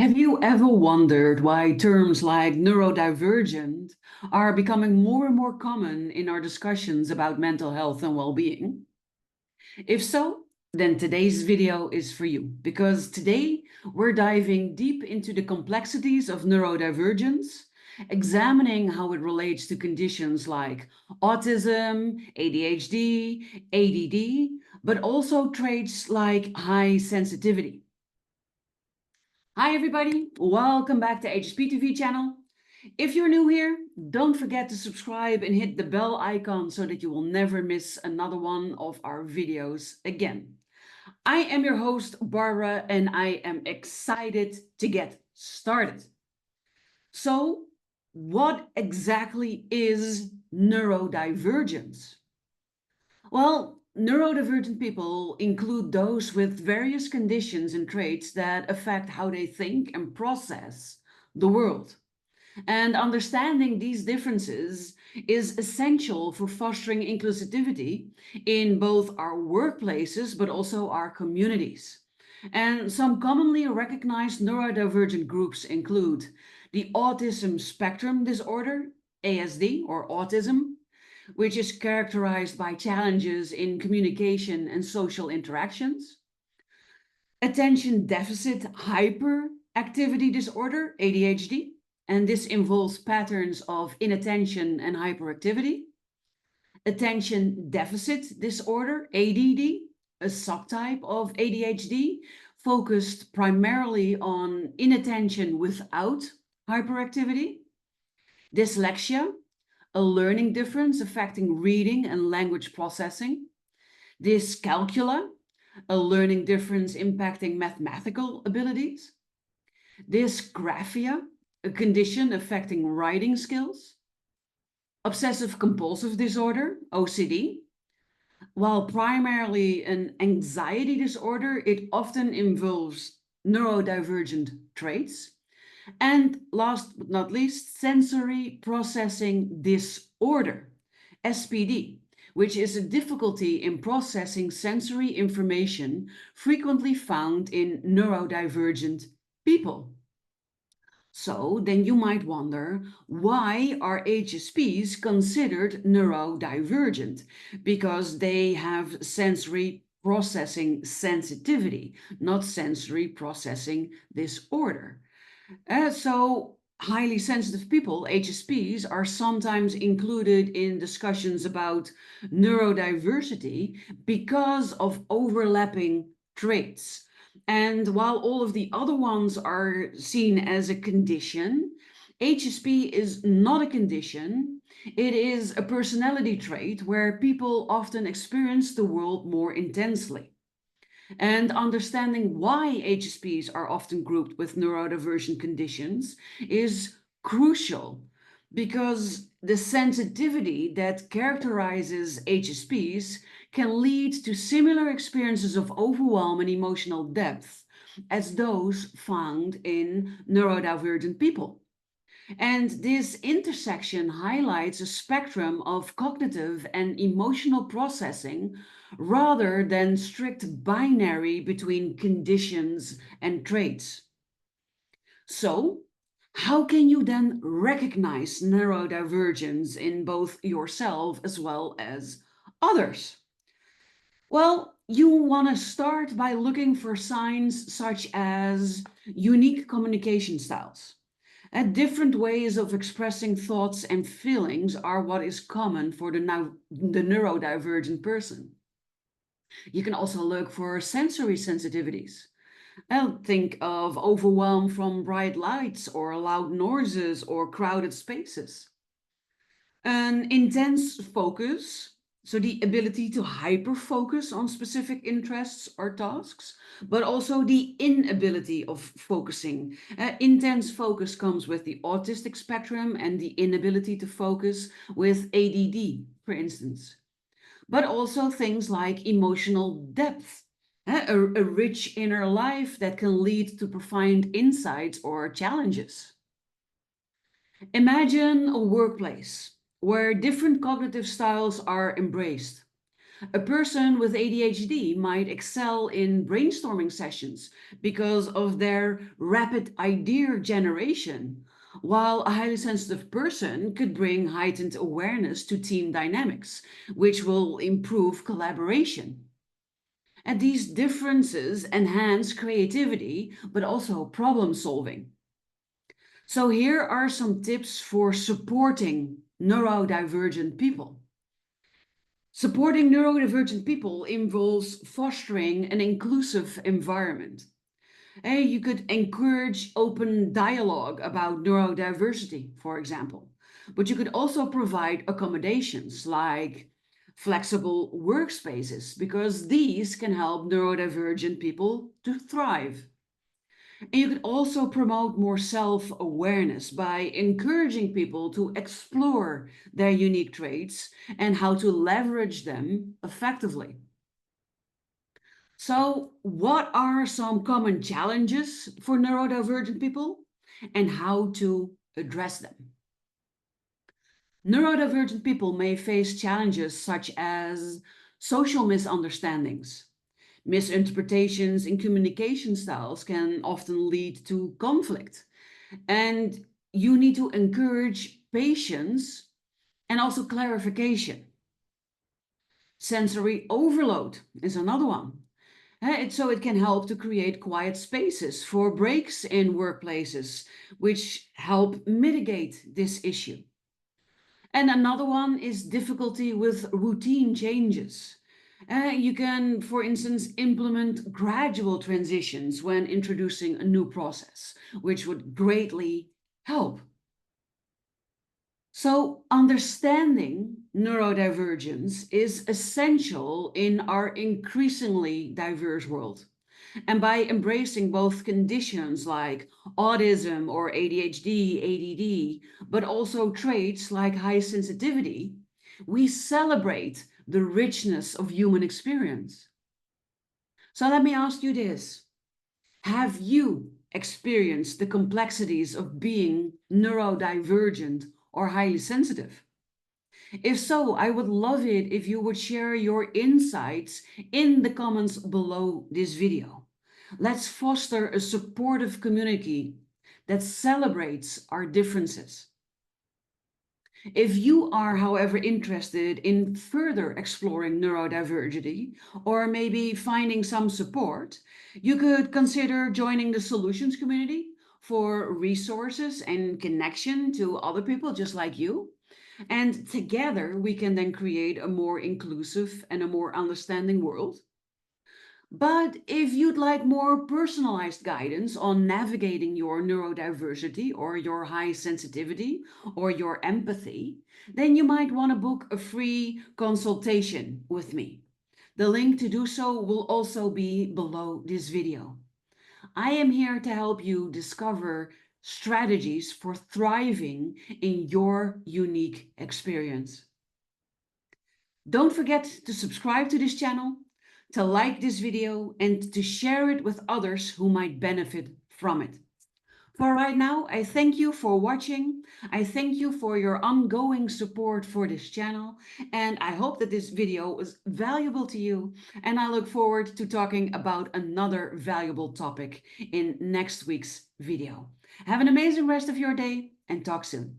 Have you ever wondered why terms like neurodivergent are becoming more and more common in our discussions about mental health and well-being? If so, then today's video is for you, because today we're diving deep into the complexities of neurodivergence, examining how it relates to conditions like autism, ADHD, ADD, but also traits like high sensitivity. Hi everybody, welcome back to HSP TV channel. If you're new here, don't forget to subscribe and hit the bell icon so that you will never miss another one of our videos again. I am your host Barbara and I am excited to get started. So, what exactly is neurodivergence? Well, neurodivergent people include those with various conditions and traits that affect how they think and process the world. And understanding these differences is essential for fostering inclusivity in both our workplaces, but also our communities. And some commonly recognized neurodivergent groups include the autism spectrum disorder, ASD, or autism, which is characterized by challenges in communication and social interactions. Attention deficit hyperactivity disorder, ADHD, and this involves patterns of inattention and hyperactivity. Attention deficit disorder, ADD, a subtype of ADHD, focused primarily on inattention without hyperactivity. Dyslexia, a learning difference affecting reading and language processing. Dyscalculia, a learning difference impacting mathematical abilities. Dysgraphia, a condition affecting writing skills. Obsessive compulsive disorder, OCD. While primarily an anxiety disorder, it often involves neurodivergent traits. And last but not least, sensory processing disorder, SPD, which is a difficulty in processing sensory information frequently found in neurodivergent people. So then you might wonder, why are HSPs considered neurodivergent? Because they have sensory processing sensitivity, not sensory processing disorder. So highly sensitive people, HSPs, are sometimes included in discussions about neurodiversity because of overlapping traits. And while all of the other ones are seen as a condition, HSP is not a condition. It is a personality trait where people often experience the world more intensely. And understanding why HSPs are often grouped with neurodivergent conditions is crucial, because the sensitivity that characterizes HSPs can lead to similar experiences of overwhelm and emotional depth as those found in neurodivergent people. And this intersection highlights a spectrum of cognitive and emotional processing rather than strict binary between conditions and traits. So, how can you then recognize neurodivergence in both yourself as well as others? Well, you want to start by looking for signs such as unique communication styles. Different ways of expressing thoughts and feelings are what is common for the neurodivergent person. You can also look for sensory sensitivities. Think of overwhelm from bright lights or loud noises or crowded spaces. An intense focus, so the ability to hyper-focus on specific interests or tasks, but also the inability of focusing. Intense focus comes with the autistic spectrum and the inability to focus with ADD, for instance. But also things like emotional depth, a rich inner life that can lead to profound insights or challenges. Imagine a workplace where different cognitive styles are embraced. A person with ADHD might excel in brainstorming sessions because of their rapid idea generation, while a highly sensitive person could bring heightened awareness to team dynamics, which will improve collaboration. And these differences enhance creativity, but also problem solving. So here are some tips for supporting neurodivergent people. Supporting neurodivergent people involves fostering an inclusive environment. You could encourage open dialogue about neurodiversity, for example. But you could also provide accommodations like flexible workspaces, because these can help neurodivergent people to thrive. And you could also promote more self-awareness by encouraging people to explore their unique traits and how to leverage them effectively. So, what are some common challenges for neurodivergent people and how to address them? Neurodivergent people may face challenges such as social misunderstandings. Misinterpretations in communication styles can often lead to conflict. And you need to encourage patience and also clarification. Sensory overload is another one. So it can help to create quiet spaces for breaks in workplaces, which help mitigate this issue. And another one is difficulty with routine changes. You can, for instance, implement gradual transitions when introducing a new process, which would greatly help. So, understanding neurodivergence is essential in our increasingly diverse world. And by embracing both conditions like autism or ADHD, ADD, but also traits like high sensitivity, we celebrate the richness of human experience. So let me ask you this. Have you experienced the complexities of being neurodivergent or highly sensitive? If so, I would love it if you would share your insights in the comments below this video. Let's foster a supportive community that celebrates our differences. If you are, however, interested in further exploring neurodiversity or maybe finding some support, you could consider joining the solutions community for resources and connection to other people just like you. And together we can then create a more inclusive and a more understanding world. But if you'd like more personalized guidance on navigating your neurodiversity or your high sensitivity or your empathy, then you might want to book a free consultation with me. The link to do so will also be below this video. I am here to help you discover strategies for thriving in your unique experience. Don't forget to subscribe to this channel, to like this video, and to share it with others who might benefit from it. For right now, I thank you for watching. I thank you for your ongoing support for this channel, and I hope that this video was valuable to you, and I look forward to talking about another valuable topic in next week's video. Have an amazing rest of your day and talk soon.